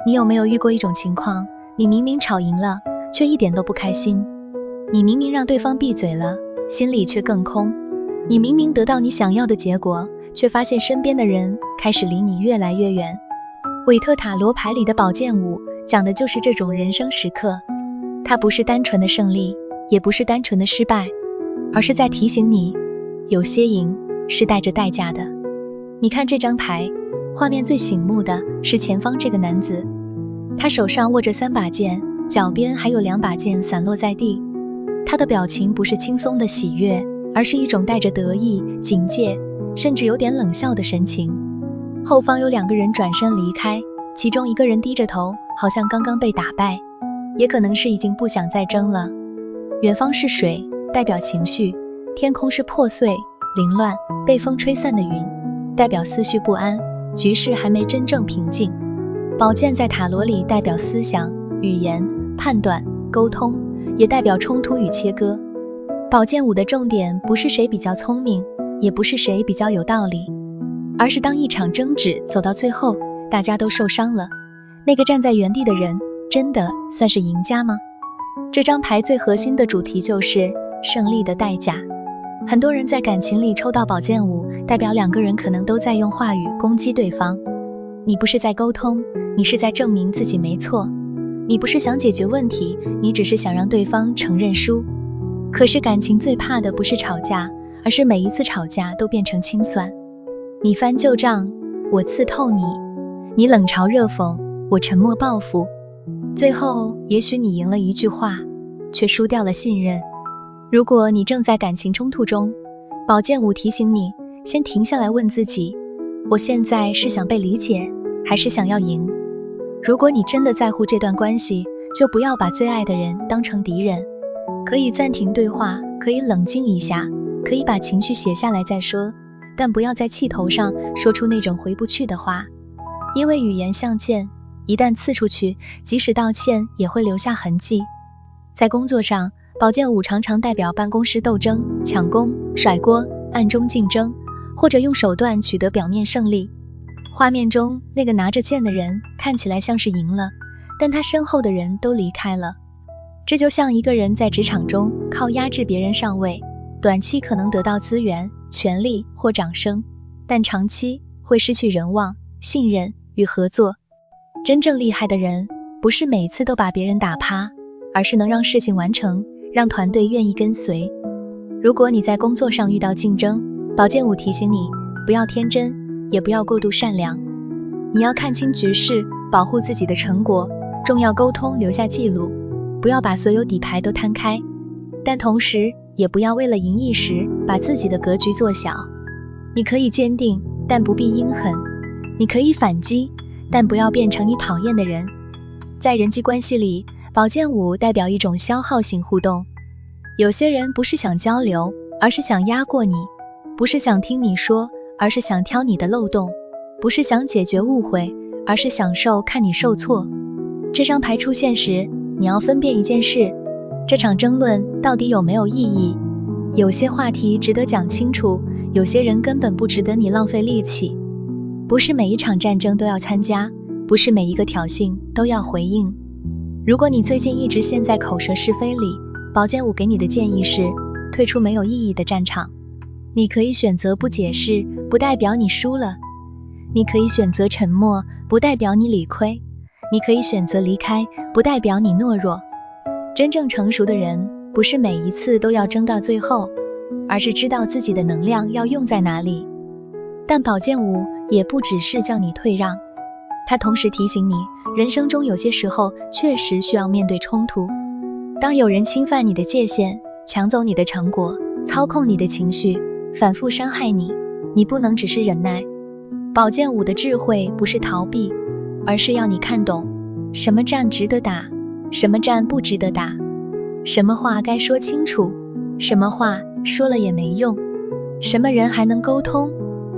你有没有遇过一种情况，你明明吵赢了，却一点都不开心？你明明让对方闭嘴了，心里却更空。你明明得到你想要的结果，却发现身边的人开始离你越来越远。韦特塔罗牌里的宝剑五讲的就是这种人生时刻，它不是单纯的胜利，也不是单纯的失败，而是在提醒你，有些赢是带着代价的。你看这张牌，画面最醒目的是前方这个男子，他手上握着3把剑，脚边还有2把剑散落在地。他的表情不是轻松的喜悦，而是一种带着得意、警戒，甚至有点冷笑的神情。后方有2个人转身离开，其中一个人低着头，好像刚刚被打败，也可能是已经不想再争了。远方是水，代表情绪；天空是破碎、凌乱、被风吹散的云，代表思绪不安，局势还没真正平静。宝剑在塔罗里代表思想、语言、判断、沟通，也代表冲突与切割。宝剑五的重点不是谁比较聪明，也不是谁比较有道理，而是当一场争执走到最后，大家都受伤了，那个站在原地的人真的算是赢家吗？这张牌最核心的主题就是胜利的代价。很多人在感情里抽到宝剑五，代表2个人可能都在用话语攻击对方。你不是在沟通，你是在证明自己没错。你不是想解决问题，你只是想让对方承认输。可是感情最怕的不是吵架，而是每一次吵架都变成清算。你翻旧账，我刺透你；你冷嘲热讽，我沉默报复。最后，也许你赢了一句话，却输掉了信任。如果你正在感情冲突中，宝剑五提醒你，先停下来问自己，我现在是想被理解，还是想要赢？如果你真的在乎这段关系，就不要把最爱的人当成敌人。可以暂停对话，可以冷静一下，可以把情绪写下来再说，但不要在气头上说出那种回不去的话。因为语言像剑，一旦刺出去，即使道歉也会留下痕迹。在工作上，宝剑五常常代表办公室斗争、抢功、甩锅、暗中竞争，或者用手段取得表面胜利。画面中那个拿着剑的人看起来像是赢了，但他身后的人都离开了。这就像一个人在职场中靠压制别人上位，短期可能得到资源、权力或掌声，但长期会失去人望、信任与合作。真正厉害的人，不是每次都把别人打趴，而是能让事情完成，让团队愿意跟随。如果你在工作上遇到竞争，宝剑五提醒你，不要天真，也不要过度善良。你要看清局势，保护自己的成果，重要沟通，留下记录，不要把所有底牌都摊开，但同时也不要为了赢一时，把自己的格局做小。你可以坚定，但不必阴狠；你可以反击，但不要变成你讨厌的人。在人际关系里，宝剑五代表一种消耗性互动。有些人不是想交流，而是想压过你；不是想听你说，而是想挑你的漏洞；不是想解决误会，而是享受看你受挫。这张牌出现时，你要分辨一件事，这场争论到底有没有意义？有些话题值得讲清楚，有些人根本不值得你浪费力气。不是每一场战争都要参加，不是每一个挑衅都要回应。如果你最近一直陷在口舌是非里，宝剑五给你的建议是，退出没有意义的战场。你可以选择不解释，不代表你输了；你可以选择沉默，不代表你理亏；你可以选择离开，不代表你懦弱。真正成熟的人，不是每一次都要争到最后，而是知道自己的能量要用在哪里。但宝剑五也不只是叫你退让，它同时提醒你，人生中有些时候确实需要面对冲突。当有人侵犯你的界限，抢走你的成果，操控你的情绪，反复伤害你，你不能只是忍耐。宝剑五的智慧不是逃避，而是要你看懂什么战值得打，什么战不值得打，什么话该说清楚，什么话说了也没用，什么人还能沟通，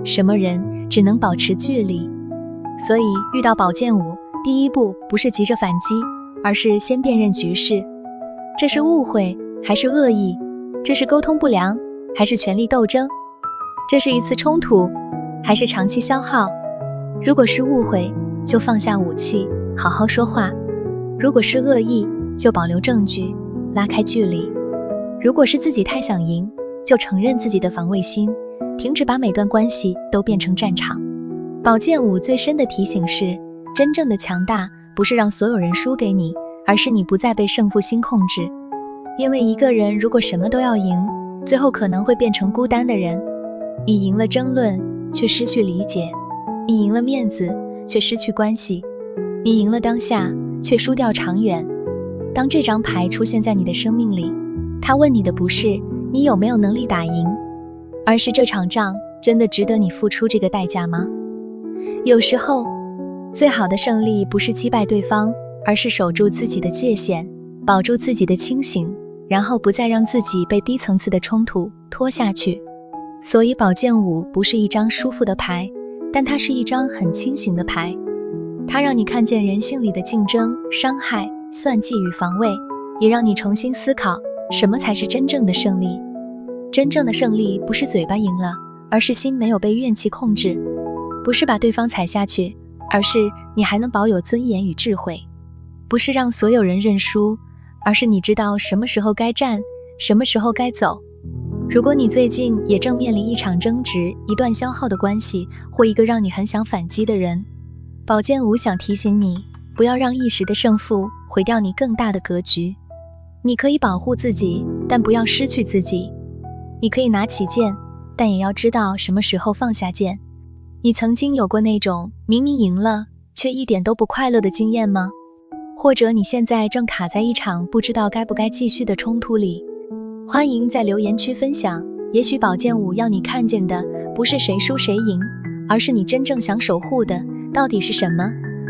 什么人只能保持距离。所以遇到宝剑五，第一步不是急着反击，而是先辨认局势。这是误会还是恶意？这是沟通不良还是权力斗争？这是一次冲突还是长期消耗？如果是误会，就放下武器，好好说话。如果是恶意，就保留证据，拉开距离。如果是自己太想赢，就承认自己的防卫心，停止把每段关系都变成战场。宝剑五最深的提醒是，真正的强大不是让所有人输给你，而是你不再被胜负心控制。因为一个人如果什么都要赢，最后可能会变成孤单的人。你赢了争论，却失去理解；你赢了面子，却失去关系；你赢了当下，却输掉长远。当这张牌出现在你的生命里，他问你的不是你有没有能力打赢，而是这场仗真的值得你付出这个代价吗？有时候，最好的胜利不是击败对方，而是守住自己的界限，保住自己的清醒，然后不再让自己被低层次的冲突拖下去。所以宝剑五不是一张舒服的牌，但它是一张很清醒的牌。它让你看见人性里的竞争、伤害、算计与防卫，也让你重新思考什么才是真正的胜利。真正的胜利不是嘴巴赢了，而是心没有被怨气控制；不是把对方踩下去，而是你还能保有尊严与智慧；不是让所有人认输，而是你知道什么时候该站，什么时候该走。如果你最近也正面临一场争执、一段消耗的关系，或一个让你很想反击的人，宝剑五想提醒你，不要让一时的胜负毁掉你更大的格局。你可以保护自己，但不要失去自己。你可以拿起剑，但也要知道什么时候放下剑。你曾经有过那种明明赢了，却一点都不快乐的经验吗？或者你现在正卡在一场不知道该不该继续的冲突里？欢迎在留言区分享，也许宝剑五要你看见的不是谁输谁赢，而是你真正想守护的到底是什么。